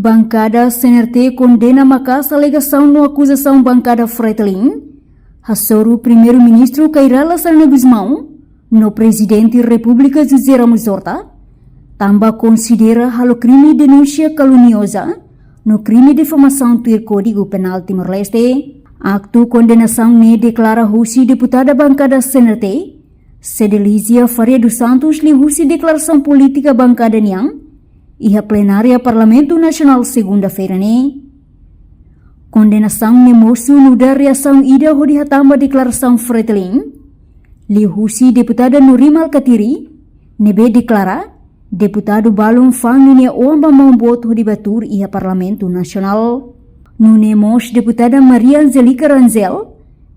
Bancada CNRT condena Macas alegação no acusação bancada Fretilin. Hassoru primeiro-ministro Kaira Lassana Guzmão, no presidente República José Ramos Horta, também considera halo crime denúncia caluniosa no crime de difamação do Código Penal Timor-Leste. Acto condenação ne declara Husi deputada bancada CNRT, Sedelizia Faria dos Santos li Husi declaração política bancada Niang, e a plenária Parlamento Nacional segunda-feira ne. Condenação ne moço no da reação ida hodi hatamba declaração Fretilin, li Husi deputada Nurima Al-Katiri, nebe declara deputado balon fang ne oamba membot hodi batur e a Parlamento Nacional. Nune mos deputada Maria Angelica Ranzel,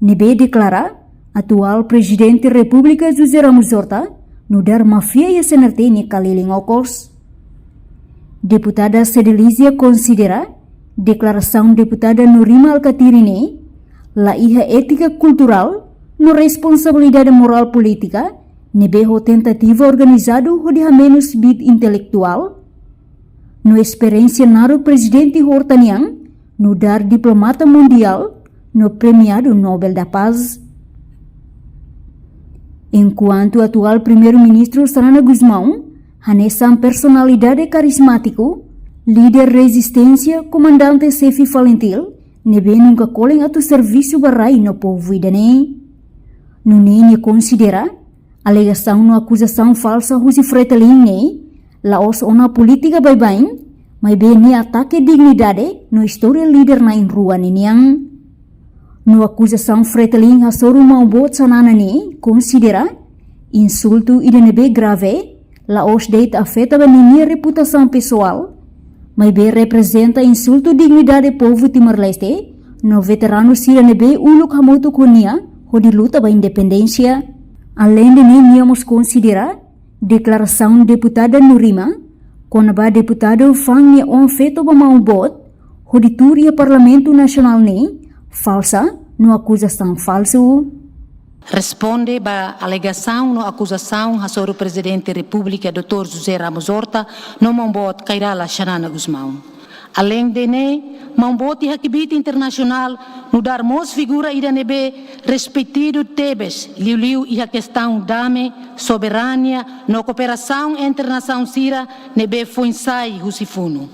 nebe declara atual presidente República José Ramos Horta, no dar mafia e CNRT ne kaliling okos. Deputada Sedelizia considera declaração deputada Nurima Al-Katiri ne la iha ética cultural no responsabilidade moral política nebe ho tentativa organizado ho diha menos bid intelectual no experiência naru presidente Horta Niang no dar diplomata mundial no premiado Nobel da Paz. Enquanto atual primeiro-ministro Sanana Guzmão hanesan personalidade carismático, líder resistência, comandante Sefi Valentil, nebe nunca colhem atu serviço barai no povo idane. Nune considera alegação no acusação falsa Husi Fretilin ne, laos ona política baibain, mas bem ne ataque dignidade no história líder na rua niniang. No acusação Fretilin Hassoru Maubot Sanana ne, considera insulto idanebe grave, laos deit afeta a reputação pessoal, mas bem representa insulto dignidade povo Timor-Leste, no veterano siranebe uluk hamoto kunia, ho di luta ba independência. Além de níamos considerar declaração deputada Nurima, quando ba deputado fang ne on feto ba maubot, ho di turia Parlamento Nacional ne, falsa, no acusação falso. Responde a alegação no acusação Hassoru presidente da República Dr. José Ramos Horta no Mambot Kairala Sanana Guzmão. Além de ne, Mambot e Hakibit Internacional no dar mos figura idanebe respeitido tebes liu e a questão dame soberania no cooperação internacional sira nebe fuinsai husifuno.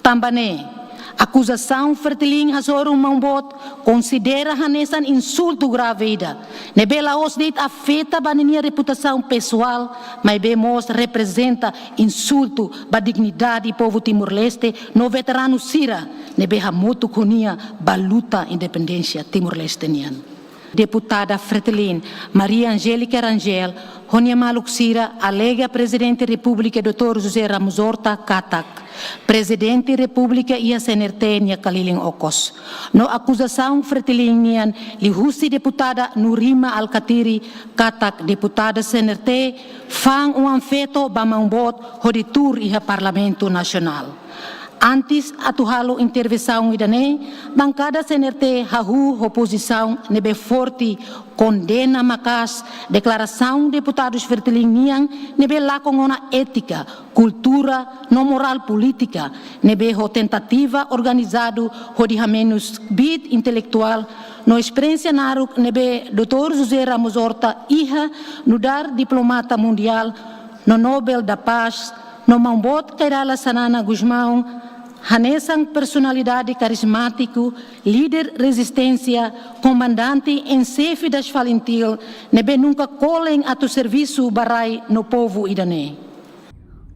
Tambane acusação Fretilin Hassoru Mambot considera hanesan insulto gravida. Nebe laos deit afeta ba minha reputação pessoal, mas bemos representa insulto ba dignidade povo Timor-Leste no veterano Sira, nebe hamoto kunia ba luta independência Timor-Leste nian. Deputada Fretilin Maria Angelica Rangel, Honia Maluk Sira, alega presidente da República Dr. José Ramos Horta Katak, presidente da República e a CNRT nia kaliling okos. No acusação Fretilin nian li Husi deputada Nurima Al-Katiri Katak deputada CNRT fang feto ba mambot hoditur iha Parlamento Nacional. Antes atuhalo intervenção idane, bancada CNRT hahu oposição nebe forte condena Macas declaração deputados Fretilin niang nebe lakongona ética, cultura, no moral política, nebe ho tentativa organizado ho diha menos bid intelectual no experiência naruk nebe Dr. José Ramos Horta iha no dar diplomata mundial no Nobel da Paz no Mambot Kairala Sanana Guzmão hanesan personalidade carismático, líder resistência, comandante em chefe das Valentil, nebe nunca colhem atu serviço barai no povo idane.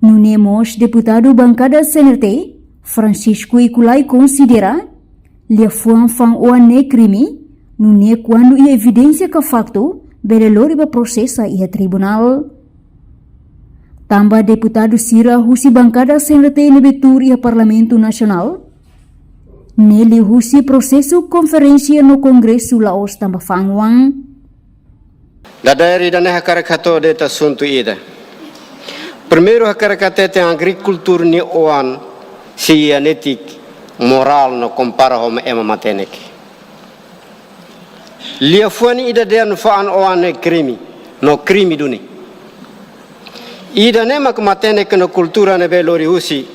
Nunemos deputado bancada CNRT, Francisco Iculai considera lia fuan fang oane crime, nune quando e evidência que facto, belelori ba processa e tribunal. Tambah deputado Sira Husi bancada CNRT nebetur e Parlamento Nacional. Nele Husi processo conferência no Congresso Laos tambah fangwang. Da daeri da neha karakato deta assunto ida. Primeiro hakarakatete agricultura ni oan si anetik moral no compara home ema matenek. Lia fuani ida den faan oan krimi no krimi duni. Ida nema kematene kena kultura nebe lori husi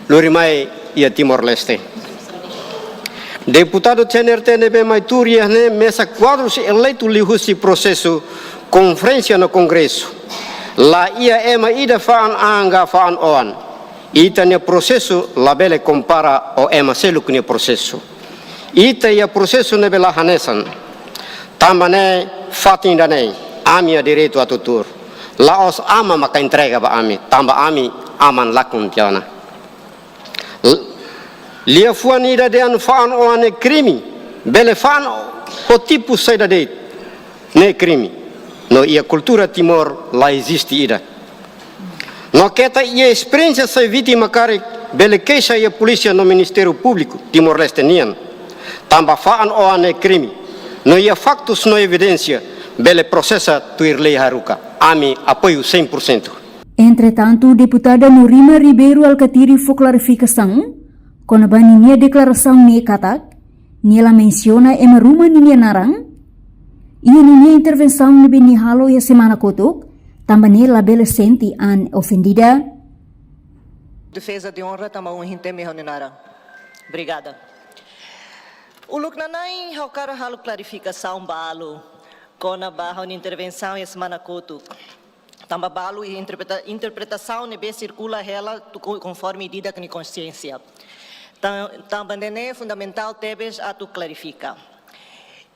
lori mai ia Timor-Leste. Deputado CNRT nebe maituria ne mesa quadros eleito lihusi processo conferência no Congresso. La ia ema ida faan anga faan oan. Ita ne processo labele compara o ema seluk ne processo. Ita ia processo nebe la hanesan. Tambane fatin danei. Ami a direito a tutur. Laos ama maka entrega ba ami. Tamba ami aman lakun tiana. Lia fuan ida dean faan oan e crime. Bele faan o tipo saida de ne crime. No ia cultura Timor la existe ida. No keta ia experiência sai vítima kare bele queixa ia polícia no Ministério Público Timor-Leste nian. Tamba faan oan e crime. No ia factos no evidência bele processa tuir lei haruka. Ami apoio 100%. Entretanto, deputada Nurima Ribeiro Alcatiri foi clarificação quando a minha declaração nie katak, ela menciona ema rumah ninia narang, e ninia intervenção ne beni halo ya semana kotok, também labele senti an ofendida. Defesa de honra também hinteme honenara. Obrigada. O luknanai haukara halo clarificação balo, quando a barra intervenção ya semana kotok. Tamba balo e interpretação ne be circula ela conforme medida de consciência. Também é fundamental tebes a tu clarifica.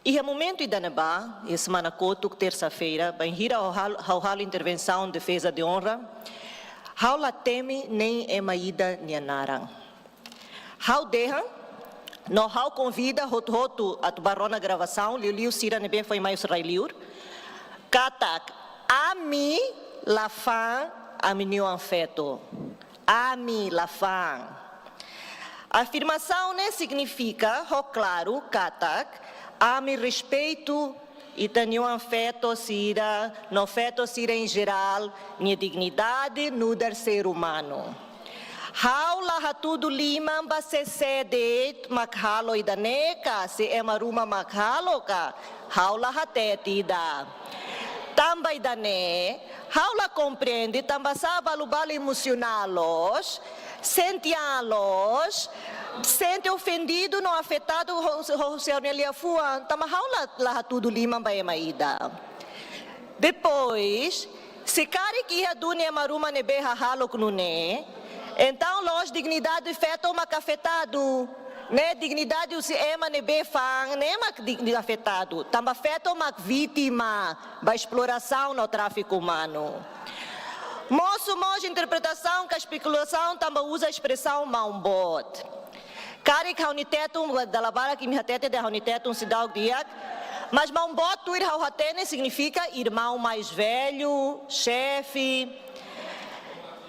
E o momento da neba, e semana coto terça-feira, bem hira ao halo intervenção de defesa de honra, hau la teme nem é maída nem narang. Hau derra, no hau convida roto a tu barona gravação, liu sira nebe foi mais israeliur, katak ami la fan aminio anfeto, ami la fan. A afirmação né, significa, claro, katak, ame respeito e tenho afeto sira, no afeto sira em geral, minha dignidade no dar ser humano. Haula tudo lima ba se sede makhalo idaneka se emaruma makhalo ka haula hatetida. Tamba idane, haula compreende, tamba saba lubala emocionalos, sentiá-los, sente ofendido, não afetado, o senhor Nelia Fuan, tamahaula lá tudo lima ba emaida. Depois, se cari que a dunia maruma nebe halo kunune, então los dignidade feto mak afetado, né dignidade o se ema nebe fan, né mak dignidade afetado, tamba feto mak vítima ba exploração no tráfico humano. Moço, interpretação, que a especulação também usa a expressão maumbot. Kari kaunitetum da labara que me hatete de haunitetum se dá o dia, mas maumbot tuir hauhatene significa irmão mais velho, chefe.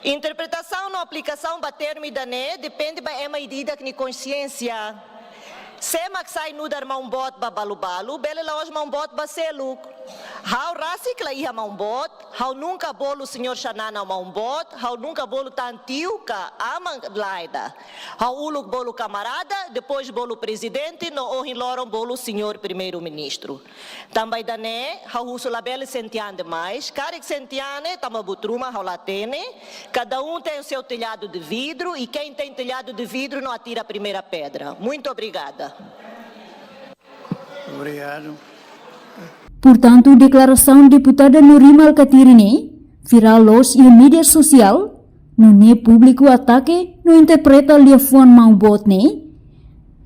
Interpretação na aplicação bater me dané depende da medida que consciência. Se mak sai no dar maumbot babalubalu, bele laos maumbot baseluk. Hau rasik la iha maumbot, hau nunca bolo senhor Xanana maumbot, hau nunca bolo tantiu ka amang laida. Hau uluk bolo camarada, depois bolo presidente, no ohiloron bolo senhor primeiro-ministro. Também dané, hau uso labele sentian demais, carik sentiane, tama butruma hau latene, cada tem o seu telhado de vidro e quem tem telhado de vidro não atira a primeira pedra. Muito obrigada. Obrigado. Portanto, declaração deputada Nurima Alcatiri ne viral los e mídia social, no ne público ataque no interpreta lia fuan maumbot ne,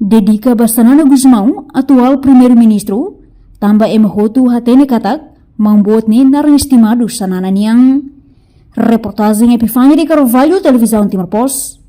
dedica Bastanana Guzmão, atual primeiro-ministro, tamba emahotu hatene katak, maumbot ne narang estimado sanana niang. Reportagem Epifânia de Carvalho, Televisão Timor Post.